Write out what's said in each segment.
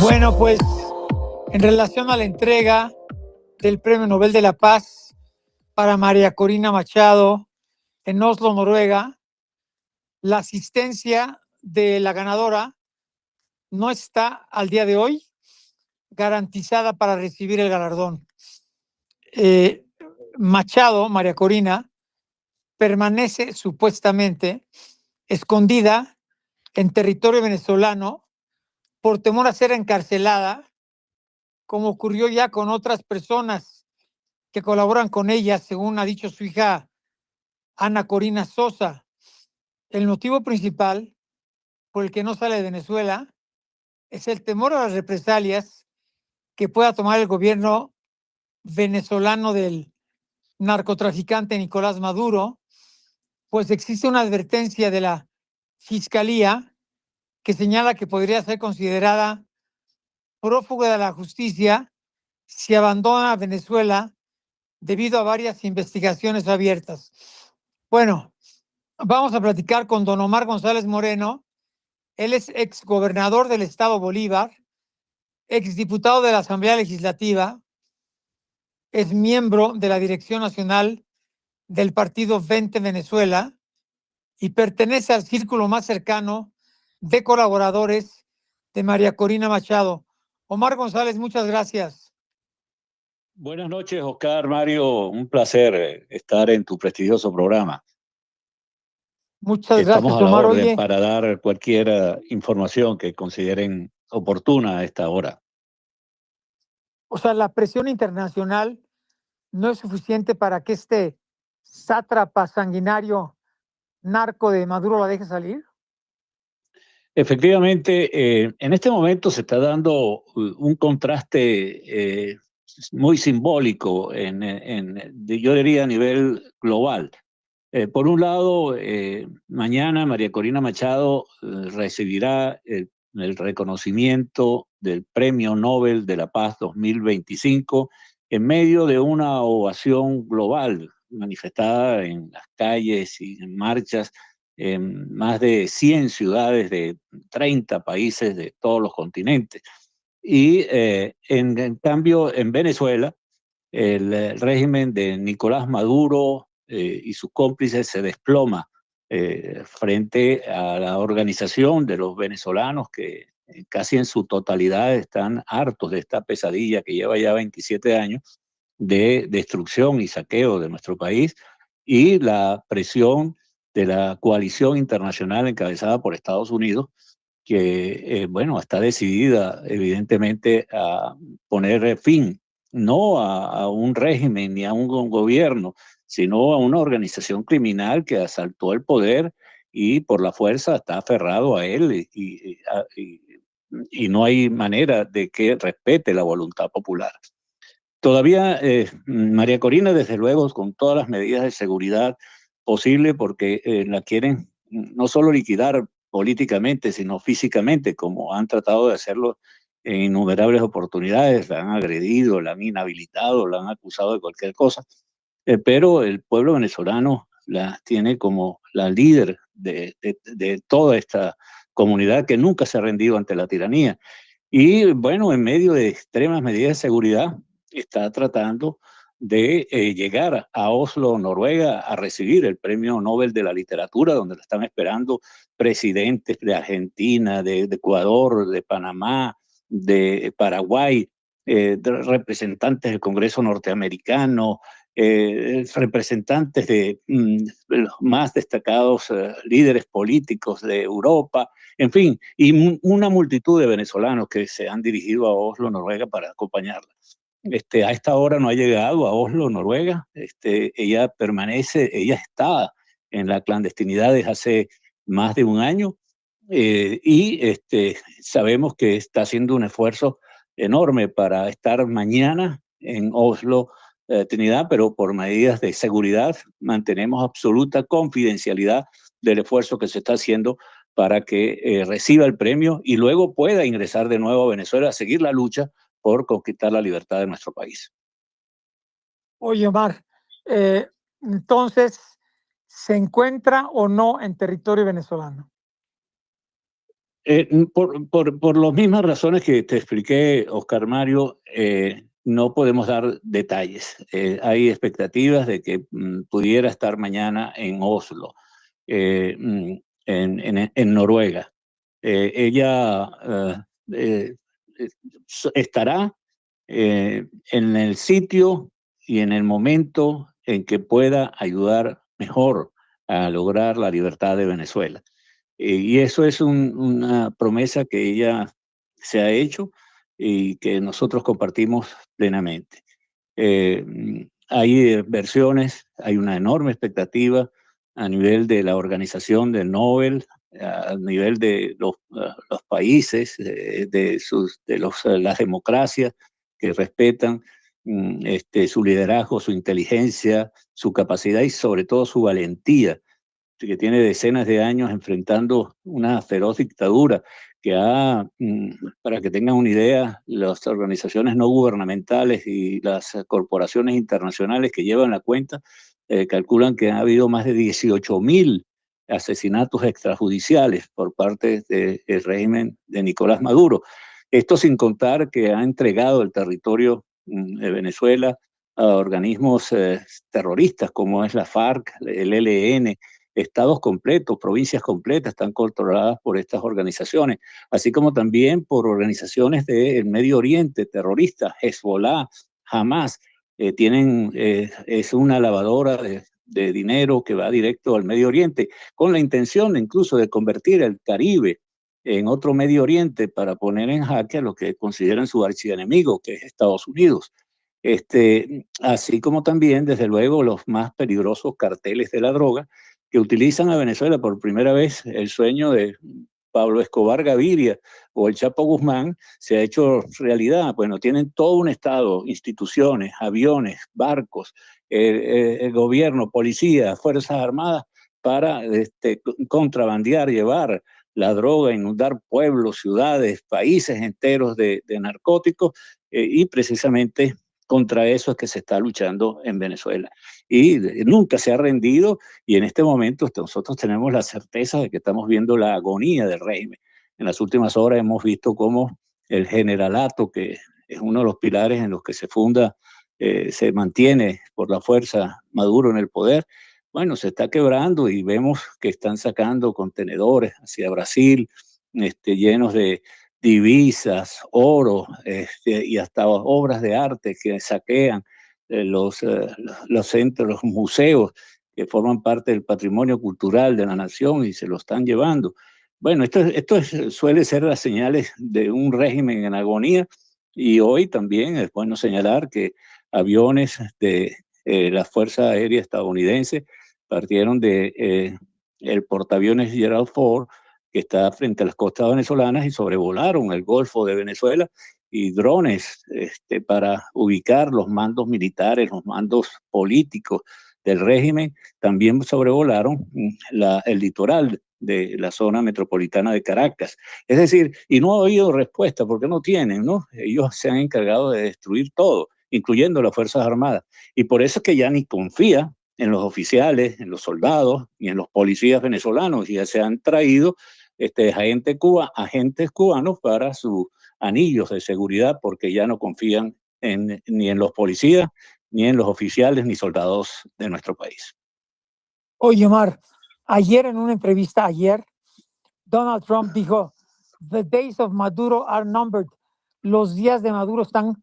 Bueno, pues en relación a la entrega del Premio Nobel de la Paz para María Corina Machado en Oslo, Noruega, la asistencia de la ganadora no está al día de hoy garantizada para recibir el galardón. Machado, María Corina, permanece supuestamente escondida en territorio venezolano por temor a ser encarcelada, como ocurrió ya con otras personas que colaboran con ella, según ha dicho su hija Ana Corina Sosa. El motivo principal por el que no sale de Venezuela es el temor a las represalias que pueda tomar el gobierno venezolano del narcotraficante Nicolás Maduro, pues existe una advertencia de la Fiscalía que señala que podría ser considerada prófuga de la justicia si abandona Venezuela debido a varias investigaciones abiertas. Bueno, vamos a platicar con don Omar González Moreno. Él es exgobernador del estado Bolívar, exdiputado de la Asamblea Legislativa, es miembro de la Dirección Nacional del Partido 20 Venezuela y pertenece al círculo más cercano de colaboradores de María Corina Machado. Omar González, muchas gracias. Buenas noches, Oscar, Mario. Un placer estar en tu prestigioso programa. Muchas Estamos gracias, a la Omar. orden Oye, para dar cualquier información que consideren oportuna a esta hora. o sea, la presión internacional no es suficiente para que este sátrapa sanguinario narco de Maduro la deje salir. Efectivamente, en este momento se está dando un contraste muy simbólico, yo diría a nivel global. Por un lado, mañana María Corina Machado recibirá el reconocimiento del Premio Nobel de la Paz 2025 en medio de una ovación global manifestada en las calles y en marchas en más de 100 ciudades de 30 países de todos los continentes. Y en cambio, en Venezuela, el régimen de Nicolás Maduro y sus cómplices se desploma frente a la organización de los venezolanos que casi en su totalidad están hartos de esta pesadilla que lleva ya 27 años de destrucción y saqueo de nuestro país y la presión de la coalición internacional encabezada por Estados Unidos, que, bueno, está decidida evidentemente a poner fin no a un régimen ni a un gobierno, sino a una organización criminal que asaltó el poder y por la fuerza está aferrado a él y no hay manera de que respete la voluntad popular. Todavía María Corina, desde luego, con todas las medidas de seguridad posible, porque la quieren no solo liquidar políticamente, sino físicamente, como han tratado de hacerlo en innumerables oportunidades, la han agredido, la han inhabilitado, la han acusado de cualquier cosa, pero el pueblo venezolano la tiene como la líder de toda esta comunidad que nunca se ha rendido ante la tiranía. Y bueno, en medio de extremas medidas de seguridad, está tratando de llegar a Oslo, Noruega, a recibir el Premio Nobel de la Literatura, donde lo están esperando presidentes de Argentina, de Ecuador, de Panamá, de Paraguay, representantes del Congreso norteamericano, representantes de los más destacados líderes políticos de Europa, en fin, y una multitud de venezolanos que se han dirigido a Oslo, Noruega, para acompañarla. A esta hora no ha llegado a Oslo, Noruega. Ella permanece, ella está en la clandestinidad desde hace más de un año y sabemos que está haciendo un esfuerzo enorme para estar mañana en Oslo, Trinidad, pero por medidas de seguridad mantenemos absoluta confidencialidad del esfuerzo que se está haciendo para que reciba el premio y luego pueda ingresar de nuevo a Venezuela a seguir la lucha por conquistar la libertad de nuestro país. Oye, Omar, entonces, ¿se encuentra o no en territorio venezolano? Por las mismas razones que te expliqué, Oscar Mario, no podemos dar detalles. Hay expectativas de que pudiera estar mañana en Oslo, en Noruega. Ella estará en el sitio y en el momento en que pueda ayudar mejor a lograr la libertad de Venezuela. Y eso es una promesa que ella se ha hecho y que nosotros compartimos plenamente. Hay versiones, hay una enorme expectativa a nivel de la organización del Nobel, a nivel de los países, las democracias que respetan su liderazgo, su inteligencia, su capacidad y sobre todo su valentía, que tiene decenas de años enfrentando una feroz dictadura que para que tengan una idea, las organizaciones no gubernamentales y las corporaciones internacionales que llevan la cuenta calculan que ha habido más de 18.000 asesinatos extrajudiciales por parte del régimen de Nicolás Maduro. Esto sin contar que ha entregado el territorio de Venezuela a organismos terroristas como es la FARC, el ELN, estados completos, provincias completas están controladas por estas organizaciones, así como también por organizaciones del Medio Oriente, terroristas, Hezbollah, Hamas, es una lavadora de dinero que va directo al Medio Oriente, con la intención incluso de convertir el Caribe en otro Medio Oriente para poner en jaque a lo que consideran su archienemigo, que es Estados Unidos. Así como también, desde luego, los más peligrosos carteles de la droga, que utilizan a Venezuela por primera vez. El sueño de Pablo Escobar Gaviria o el Chapo Guzmán se ha hecho realidad. Bueno, tienen todo un Estado, instituciones, aviones, barcos, el gobierno, policía, Fuerzas Armadas para contrabandear, llevar la droga, inundar pueblos, ciudades, países enteros de narcóticos y precisamente contra eso es que se está luchando en Venezuela. Y nunca se ha rendido y en este momento nosotros tenemos la certeza de que estamos viendo la agonía del régimen. En las últimas horas hemos visto cómo el generalato, que es uno de los pilares en los que se funda, se mantiene por la fuerza Maduro en el poder, bueno, se está quebrando y vemos que están sacando contenedores hacia Brasil, llenos de divisas, oro, y hasta obras de arte que saquean los centros, los museos que forman parte del patrimonio cultural de la nación y se lo están llevando. Bueno, suele ser las señales de un régimen en agonía y hoy también es bueno señalar que aviones de la Fuerza Aérea Estadounidense partieron de el portaaviones Gerald Ford, que está frente a las costas venezolanas, y sobrevolaron el Golfo de Venezuela, y drones para ubicar los mandos militares, los mandos políticos del régimen, también sobrevolaron el litoral de la zona metropolitana de Caracas. Es decir, y no ha habido respuesta porque no tienen, ¿no? Ellos se han encargado de destruir todo, incluyendo las Fuerzas Armadas. Y por eso es que ya ni confía en los oficiales, en los soldados y en los policías venezolanos, y ya se han traído agentes cubanos para sus anillos de seguridad porque ya no confían ni en los policías, ni en los oficiales, ni soldados de nuestro país. Oye, Omar, ayer en una entrevista, Donald Trump dijo, "The days of Maduro are numbered." Los días de Maduro están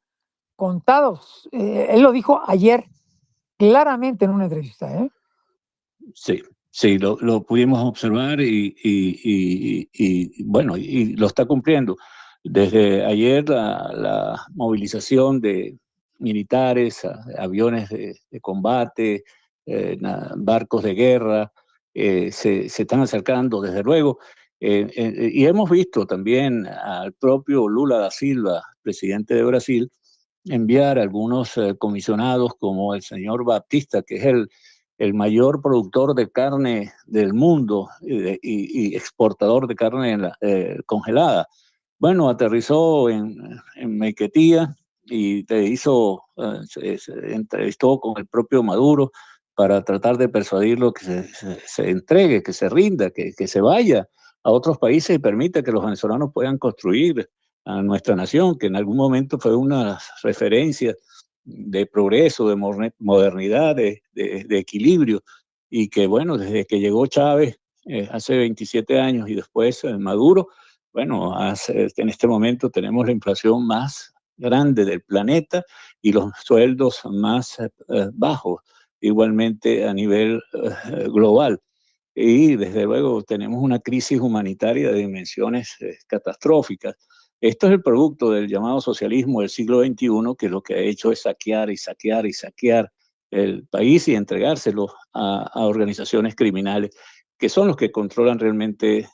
contados. Él lo dijo ayer claramente en una entrevista, ¿eh? Sí, lo pudimos observar y bueno, y lo está cumpliendo. Desde ayer la movilización de militares, aviones de combate, barcos de guerra, se están acercando desde luego. Y hemos visto también al propio Lula da Silva, presidente de Brasil, enviar algunos comisionados como el señor Baptista, que es el mayor productor de carne del mundo y exportador de carne congelada. Bueno, aterrizó en Maiquetía y se entrevistó con el propio Maduro para tratar de persuadirlo que se entregue, que se rinda, que se vaya a otros países y permite que los venezolanos puedan construir a nuestra nación, que en algún momento fue una referencia de progreso, de modernidad, de equilibrio, y que bueno, desde que llegó Chávez hace 27 años y después Maduro, bueno, en este momento tenemos la inflación más grande del planeta y los sueldos más bajos, igualmente a nivel global. Y desde luego tenemos una crisis humanitaria de dimensiones catastróficas. Esto es el producto del llamado socialismo del siglo XXI, que lo que ha hecho es saquear y saquear y saquear el país y entregárselo a organizaciones criminales, que son los que controlan realmente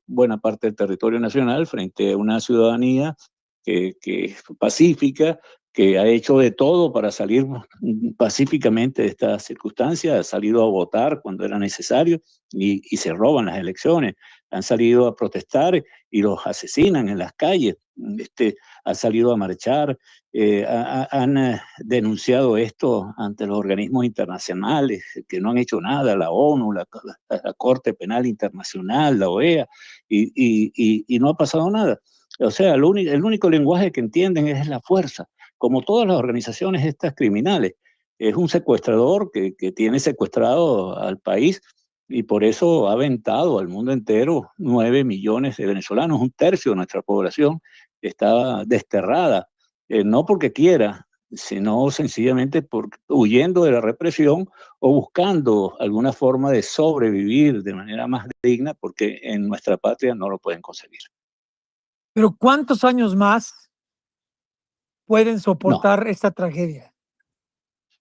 buena parte del territorio nacional frente a una ciudadanía que es pacífica, que ha hecho de todo para salir pacíficamente de estas circunstancias, ha salido a votar cuando era necesario y se roban las elecciones, han salido a protestar y los asesinan en las calles, han salido a marchar, han denunciado esto ante los organismos internacionales que no han hecho nada, la ONU, la Corte Penal Internacional, la OEA, y no ha pasado nada. O sea, el único lenguaje que entienden es la fuerza, como todas las organizaciones estas criminales. Es un secuestrador que tiene secuestrado al país y por eso ha aventado al mundo entero 9 millones de venezolanos, un tercio de nuestra población está desterrada, no porque quiera, sino sencillamente huyendo de la represión o buscando alguna forma de sobrevivir de manera más digna, porque en nuestra patria no lo pueden conseguir. Pero ¿cuántos años más pueden No, soportar esta tragedia?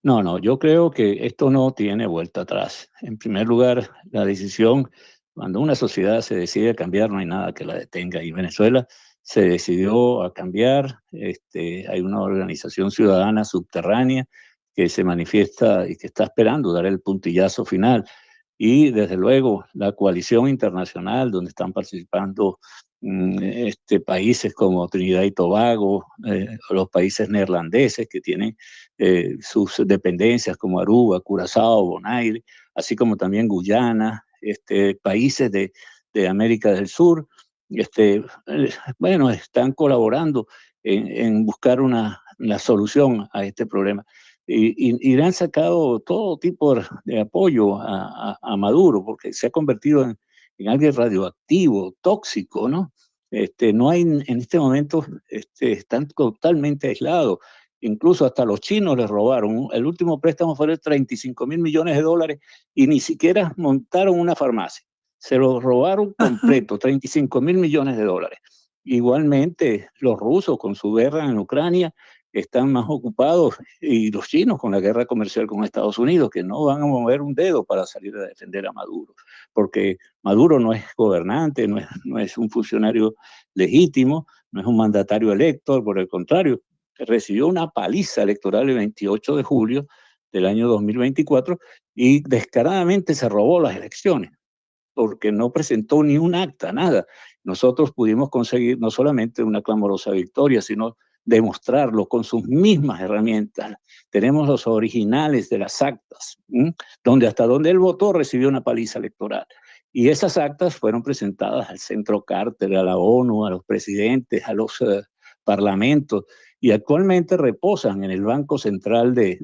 no, yo creo que esto no tiene vuelta atrás. En primer lugar, la decisión, cuando una sociedad se decide a cambiar, no hay nada que la detenga. Y Venezuela se decidió a cambiar. Hay una organización ciudadana subterránea que se manifiesta y que está esperando dar el puntillazo final. Y desde luego la coalición internacional donde están participando países como Trinidad y Tobago, los países neerlandeses que tienen sus dependencias como Aruba, Curazao, Bonaire, así como también Guyana, países de América del Sur, bueno, están colaborando en buscar una solución a este problema. Y le han sacado todo tipo de apoyo a Maduro, porque se ha convertido en alguien radioactivo, tóxico, ¿no? No hay en este momento, están totalmente aislados. Incluso hasta los chinos les robaron. El último préstamo fue de 35 mil millones de dólares y ni siquiera montaron una farmacia. Se lo robaron completo, 35 mil millones de dólares. Igualmente, los rusos con su guerra en Ucrania están más ocupados y los chinos con la guerra comercial con Estados Unidos, que no van a mover un dedo para salir a defender a Maduro, porque Maduro no es gobernante, no es un funcionario legítimo, no es un mandatario electo, por el contrario, recibió una paliza electoral el 28 de julio del año 2024 y descaradamente se robó las elecciones porque no presentó ni un acta, nada. Nosotros pudimos conseguir no solamente una clamorosa victoria, sino demostrarlo con sus mismas herramientas. Tenemos los originales de las actas, donde hasta donde él votó recibió una paliza electoral. Y esas actas fueron presentadas al Centro Carter, a la ONU, a los presidentes, a los parlamentos, y actualmente reposan en el Banco Central de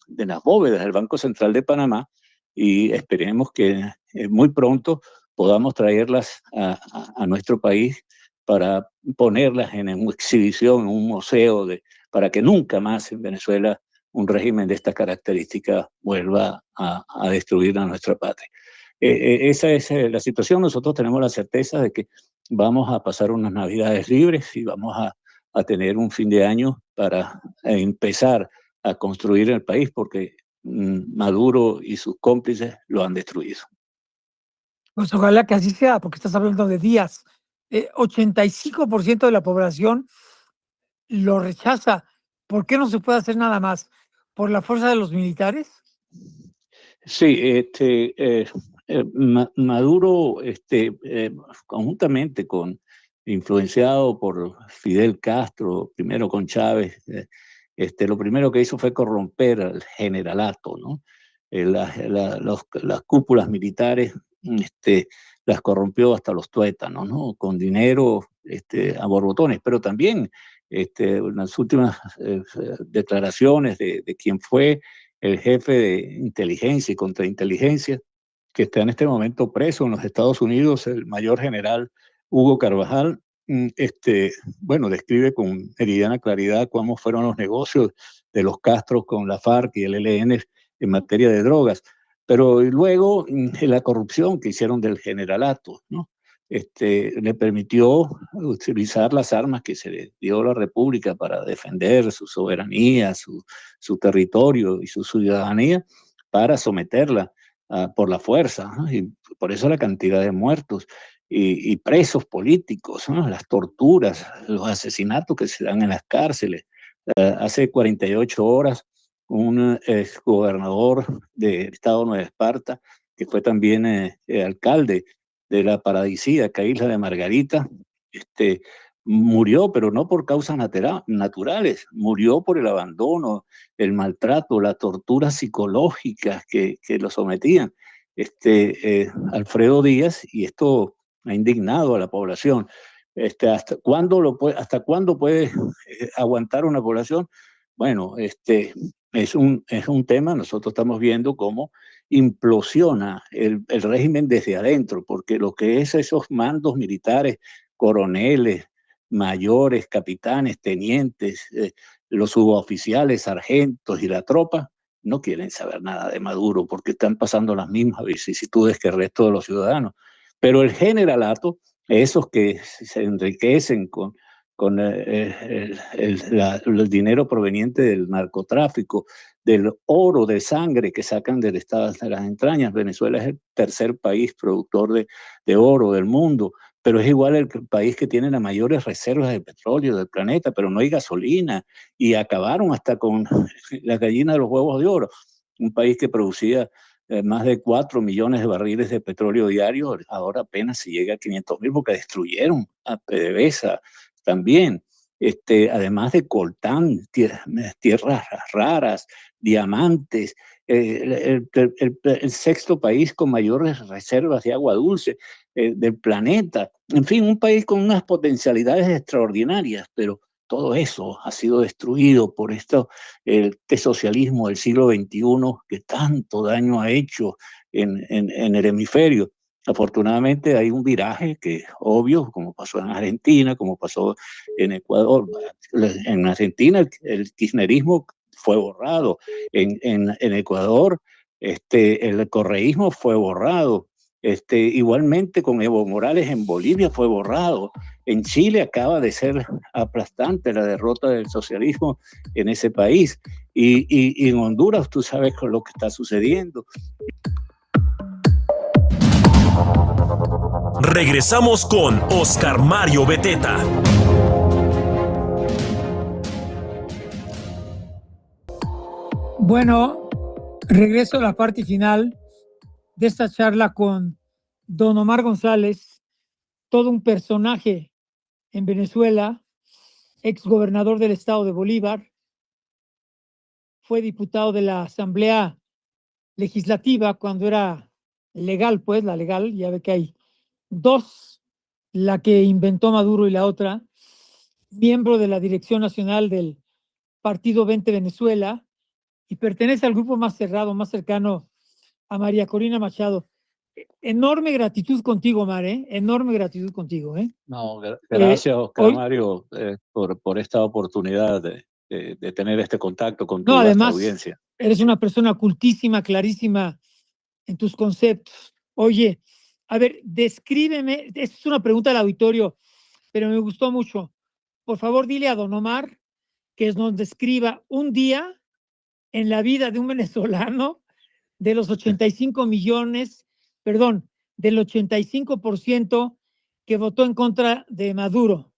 las bóvedas del Banco Central de Panamá, y esperemos que muy pronto podamos traerlas a nuestro país para ponerlas en una exhibición, en un museo, para que nunca más en Venezuela un régimen de estas características vuelva a destruir a nuestra patria. Esa es la situación. Nosotros tenemos la certeza de que vamos a pasar unas navidades libres y vamos a tener un fin de año para empezar a construir el país, porque Maduro y sus cómplices lo han destruido. Pues ojalá que así sea, porque estás hablando de días. 85% de la población lo rechaza. ¿Por qué no se puede hacer nada más? ¿Por la fuerza de los militares? Sí, Maduro, conjuntamente influenciado por Fidel Castro, primero con Chávez, lo primero que hizo fue corromper al generalato, ¿no? Las cúpulas militares las corrompió hasta los tuétanos, ¿no? Con dinero a borbotones, pero también las últimas declaraciones de quien fue el jefe de inteligencia y contrainteligencia, que está en este momento preso en los Estados Unidos, el mayor general Hugo Carvajal, bueno, describe con meridiana claridad cómo fueron los negocios de los Castro con la FARC y el ELN en materia de drogas. Pero luego la corrupción que hicieron del generalato, ¿no? Le permitió utilizar las armas que se le dio a la República para defender su soberanía, su territorio y su ciudadanía, para someterla por la fuerza, ¿no? Y por eso la cantidad de muertos y presos políticos, ¿no? Las torturas, los asesinatos que se dan en las cárceles. Hace 48 horas, un gobernador del estado de Nueva Esparta, que fue también alcalde de la paradisíaca isla de Margarita, murió, pero no por causas naturales, murió por el abandono, el maltrato, la tortura psicológica que lo sometían. Alfredo Díaz, y esto ha indignado a la población. ¿Hasta cuándo puede aguantar una población? Bueno, es un tema, nosotros estamos viendo cómo implosiona el régimen desde adentro, porque lo que es esos mandos militares, coroneles, mayores, capitanes, tenientes, los suboficiales, sargentos y la tropa, no quieren saber nada de Maduro porque están pasando las mismas vicisitudes que el resto de los ciudadanos. Pero el generalato, esos que se enriquecen con el dinero proveniente del narcotráfico, del oro de sangre que sacan del estado de las entrañas. Venezuela es el tercer país productor de oro del mundo, pero es igual el país que tiene las mayores reservas de petróleo del planeta, pero no hay gasolina, y acabaron hasta con la gallina de los huevos de oro. Un país que producía más de 4 millones de barriles de petróleo diario, ahora apenas se llega a 500.000 porque destruyeron a PDVSA también. Además de coltán, tierras raras, diamantes, el sexto país con mayores reservas de agua dulce del planeta. En fin, un país con unas potencialidades extraordinarias, pero todo eso ha sido destruido por este socialismo del siglo XXI que tanto daño ha hecho en el hemisferio. Afortunadamente hay un viraje que es obvio, como pasó en Argentina, como pasó en Ecuador. En Argentina el kirchnerismo fue borrado, en Ecuador el correísmo fue borrado, igualmente con Evo Morales en Bolivia fue borrado. En Chile acaba de ser aplastante la derrota del socialismo en ese país. Y en Honduras tú sabes con lo que está sucediendo. Regresamos con Oscar Mario Beteta. Bueno, regreso a la parte final de esta charla con don Omar González, todo un personaje en Venezuela, ex gobernador del estado de Bolívar, fue diputado de la Asamblea Legislativa cuando era legal, pues la legal, ya ve que hay dos, la que inventó Maduro y la otra, miembro de la Dirección Nacional del Partido 20 Venezuela y pertenece al grupo más cerrado, más cercano a María Corina Machado. Enorme gratitud contigo, Mar, enorme gratitud contigo. No, gracias, Oscar Hoy, Mario, por esta oportunidad de tener este contacto con tu no, vasta además, audiencia. eres una persona cultísima, clarísima en tus conceptos. Oye, a ver, descríbeme, esta es una pregunta del auditorio, pero me gustó mucho. Por favor, dile a don Omar que nos describa un día en la vida de un venezolano de los 85 millones, perdón, del 85% que votó en contra de Maduro.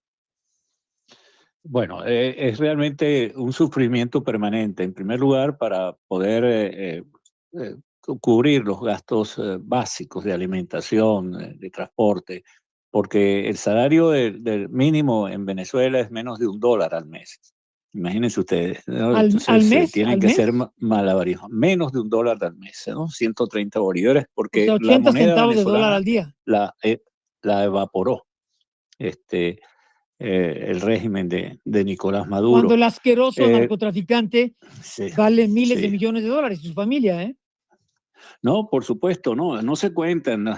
Bueno, es realmente un sufrimiento permanente. En primer lugar, para poder cubrir los gastos básicos de alimentación, de transporte, porque el salario del mínimo en Venezuela es menos de $1 al mes. Imagínense ustedes, ¿no? al Entonces mes, tienen al que ser mes, malabarismos. Menos de $1 al mes, ¿no? 130 bolívares, o sea, porque la 80 moneda centavos de dólar venezolana al día. la evaporó este, el régimen de Nicolás Cuando Maduro. el asqueroso Eh, narcotraficante sí, vale miles de sí. millones de dólares y su familia, ¿eh? No, por supuesto, no se cuentan.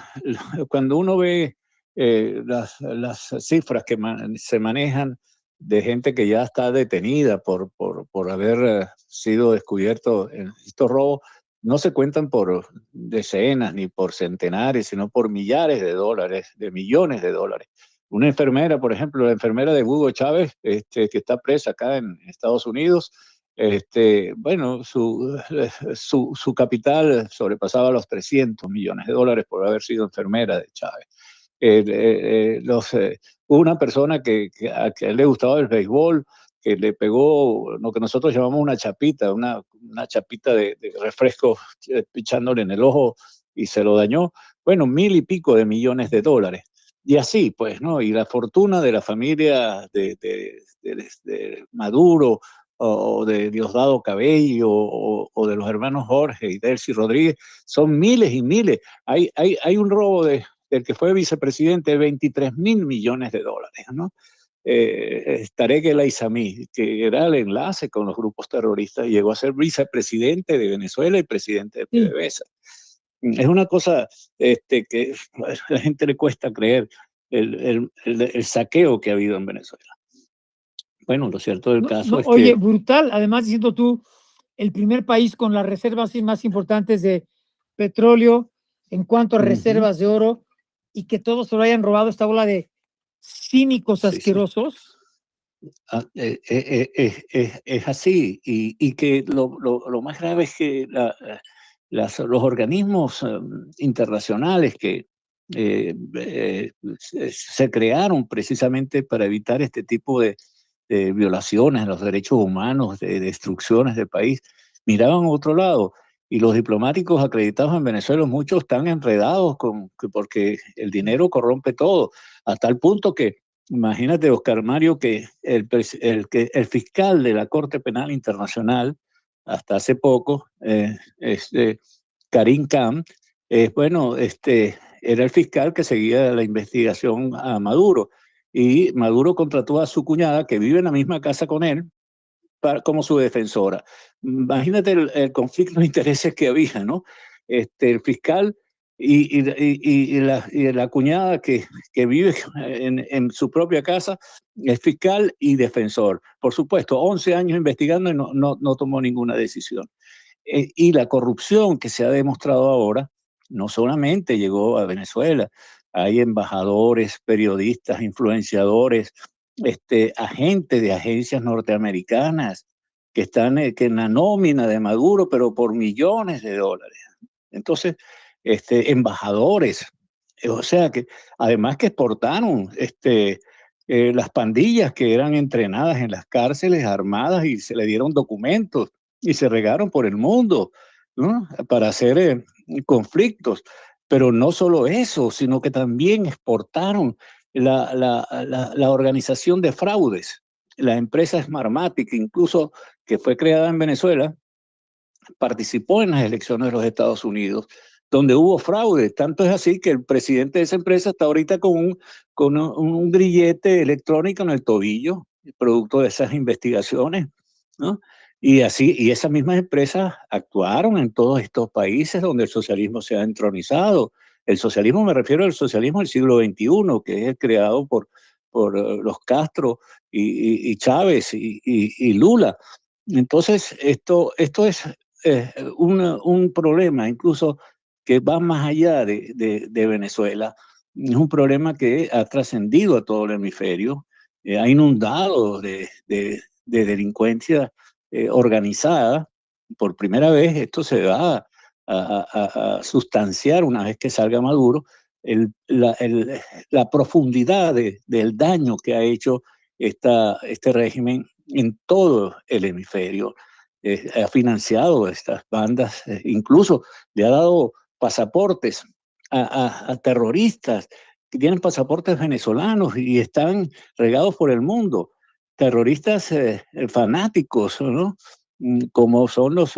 Cuando uno ve las cifras que se manejan de gente que ya está detenida por haber sido descubierto en estos robos, no se cuentan por decenas ni por centenares, sino por millares de dólares, de millones de dólares. Una enfermera, por ejemplo, la enfermera de Hugo Chávez, que está presa acá en Estados Unidos, bueno, su capital sobrepasaba los 300 millones de dólares por haber sido enfermera de Chávez. Hubo una persona a que a él le gustaba el béisbol, que le pegó lo que nosotros llamamos una chapita, una chapita de refresco pichándole en el ojo y se lo dañó. Bueno, 1.000 y pico de millones de dólares. Y así, pues, ¿no? Y la fortuna de la familia de Maduro, o de Diosdado Cabello, o de los hermanos Jorge y Delcy Rodríguez, son miles y miles. Hay un robo del que fue vicepresidente de 23.000 millones de dólares, ¿no? Tarek El Aissami, que era el enlace con los grupos terroristas, llegó a ser vicepresidente de Venezuela y presidente de Sí. PDVSA. Es una cosa que a la gente le cuesta creer el saqueo que ha habido en Venezuela. Bueno, lo cierto del caso es Oye, que brutal, además diciendo tú, el primer país con las reservas más importantes de petróleo en cuanto a reservas de oro, y que todos se lo hayan robado esta bola de cínicos sí, sí. asquerosos. Es así, y que lo más grave es que los organismos internacionales que se crearon precisamente para evitar este tipo de violaciones a los derechos humanos, de destrucciones del país, miraban a otro lado. Y los diplomáticos acreditados en Venezuela, muchos están enredados porque el dinero corrompe todo, a tal punto que imagínate, Oscar Mario, que el fiscal de la Corte Penal Internacional, hasta hace poco, Karim Khan, bueno, era el fiscal que seguía la investigación a Maduro. Y Maduro contrató a su cuñada, que vive en la misma casa con él, como su defensora. Imagínate el conflicto de intereses que había, ¿no? El fiscal y la cuñada que vive en su propia casa es fiscal y defensor. Por supuesto, 11 años investigando y no tomó ninguna decisión. Y la corrupción que se ha demostrado ahora no solamente llegó a Venezuela, hay embajadores, periodistas, influenciadores, agentes de agencias norteamericanas que están que en la nómina de Maduro, pero por millones de dólares. Entonces, embajadores, o sea que además que exportaron las pandillas que eran entrenadas en las cárceles armadas y se le dieron documentos y se regaron por el mundo, ¿no? Para hacer conflictos. Pero no solo eso, sino que también exportaron la organización de fraudes. La empresa Smartmatic, incluso que fue creada en Venezuela, participó en las elecciones de los Estados Unidos, donde hubo fraude. Tanto es así que el presidente de esa empresa está ahorita con un grillete electrónico en el tobillo, producto de esas investigaciones, ¿no? Y esas mismas empresas actuaron en todos estos países donde el socialismo se ha entronizado. El socialismo, me refiero al socialismo del siglo XXI, que es creado por los Castro y Chávez y Lula. Entonces, esto es un problema incluso que va más allá de Venezuela. Es un problema que ha trascendido a todo el hemisferio, ha inundado de delincuencia organizada. Por primera vez esto se va a sustanciar una vez que salga Maduro, la profundidad del daño que ha hecho este régimen en todo el hemisferio. Ha financiado estas bandas, incluso le ha dado pasaportes a terroristas que tienen pasaportes venezolanos y están regados por el mundo. terroristas fanáticos, ¿no? Como son los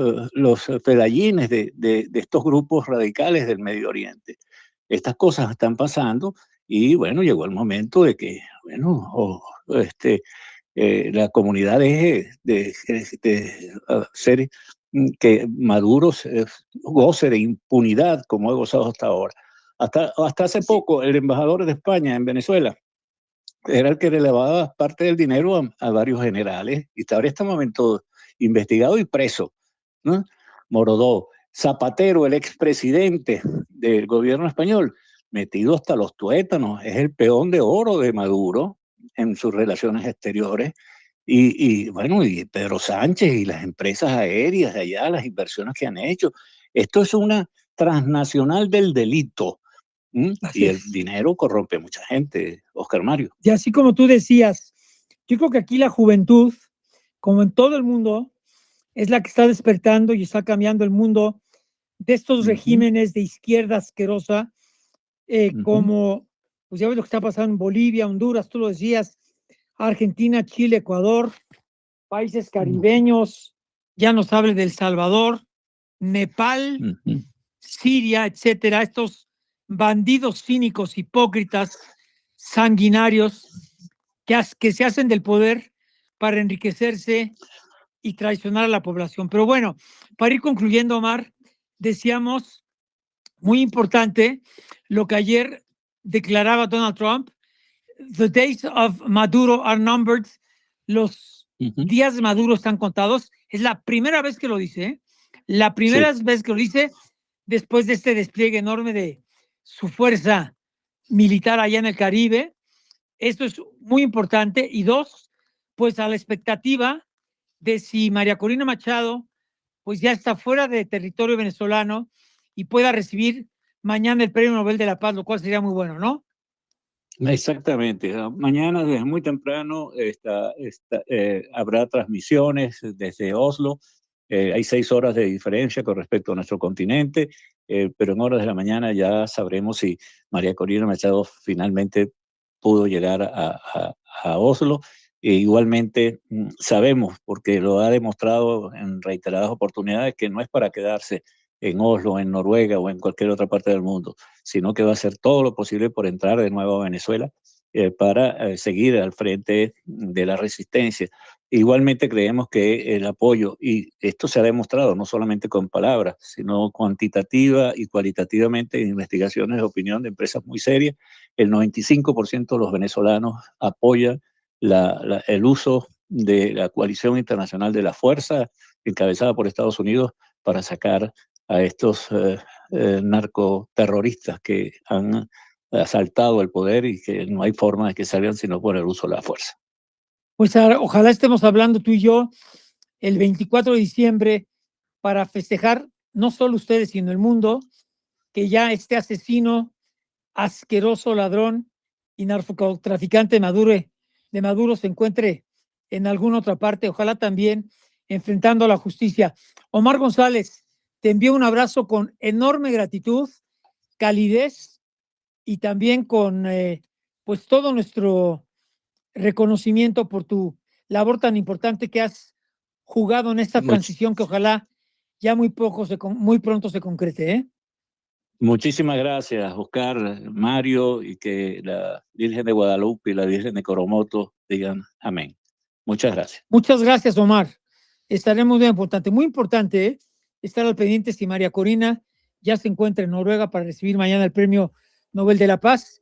fedayines de estos grupos radicales del Medio Oriente. Estas cosas están pasando y bueno, llegó el momento de que, bueno, la comunidad deje de hacer que Maduro goce de impunidad como ha gozado hasta ahora. Hasta hace poco, el embajador de España en Venezuela era el que relevaba parte del dinero a varios generales y está ahora en este momento investigado y preso, ¿no? Morodó. Zapatero, el expresidente del gobierno español, metido hasta los tuétanos, es el peón de oro de Maduro en sus relaciones exteriores. Bueno, y Pedro Sánchez y las empresas aéreas de allá, las inversiones que han hecho. Esto es una transnacional del delito. Así Y el es. dinero corrompe a mucha gente, Oscar Mario. Y así como tú decías, yo creo que aquí la juventud, como en todo el mundo, es la que está despertando y está cambiando el mundo de estos regímenes de izquierda asquerosa, como, pues ya ves lo que está pasando en Bolivia, Honduras, tú lo decías, Argentina, Chile, Ecuador, países caribeños, ya nos hable de El Salvador, Nepal, Siria, etcétera, estos bandidos cínicos, hipócritas, sanguinarios, que se hacen del poder para enriquecerse y traicionar a la población. Pero bueno, para ir concluyendo, Omar, decíamos, muy importante, lo que ayer declaraba Donald Trump: the days of Maduro are numbered. Los días de Maduro están contados. Es la primera vez que lo dice, ¿eh? La primera vez que lo dice después de este despliegue enorme de su fuerza militar allá en el Caribe. Esto es muy importante. Y dos, pues a la expectativa de si María Corina Machado pues ya está fuera de territorio venezolano y pueda recibir mañana el Premio Nobel de la Paz, lo cual sería muy bueno, ¿no? Exactamente. Mañana desde muy temprano habrá transmisiones desde Oslo. Hay 6 horas de diferencia con respecto a nuestro continente, pero en horas de la mañana ya sabremos si María Corina Machado finalmente pudo llegar a Oslo. Igualmente sabemos, porque lo ha demostrado en reiteradas oportunidades, que no es para quedarse en Oslo, en Noruega o en cualquier otra parte del mundo, sino que va a hacer todo lo posible por entrar de nuevo a Venezuela para seguir al frente de la resistencia. Igualmente creemos que el apoyo, y esto se ha demostrado no solamente con palabras, sino cuantitativa y cualitativamente en investigaciones de opinión de empresas muy serias, el 95% de los venezolanos apoyan el uso de la coalición internacional de la fuerza encabezada por Estados Unidos para sacar a estos narcoterroristas que han asaltado el poder y que no hay forma de que salgan sino por el uso de la fuerza. Pues ojalá estemos hablando tú y yo el 24 de diciembre para festejar, no solo ustedes, sino el mundo, que ya este asesino, asqueroso ladrón y narcotraficante de Maduro se encuentre en alguna otra parte, ojalá también enfrentando a la justicia. Omar González, te envío un abrazo con enorme gratitud, calidez y también con pues todo nuestro reconocimiento por tu labor tan importante que has jugado en esta transición que ojalá ya muy pronto se concrete, ¿eh? Muchísimas gracias, Oscar, Mario, y que la Virgen de Guadalupe y la Virgen de Coromoto digan amén. Muchas gracias. Muchas gracias, Omar. Estaremos muy importante, ¿eh? Estar al pendiente si María Corina ya se encuentra en Noruega para recibir mañana el Premio Nobel de la Paz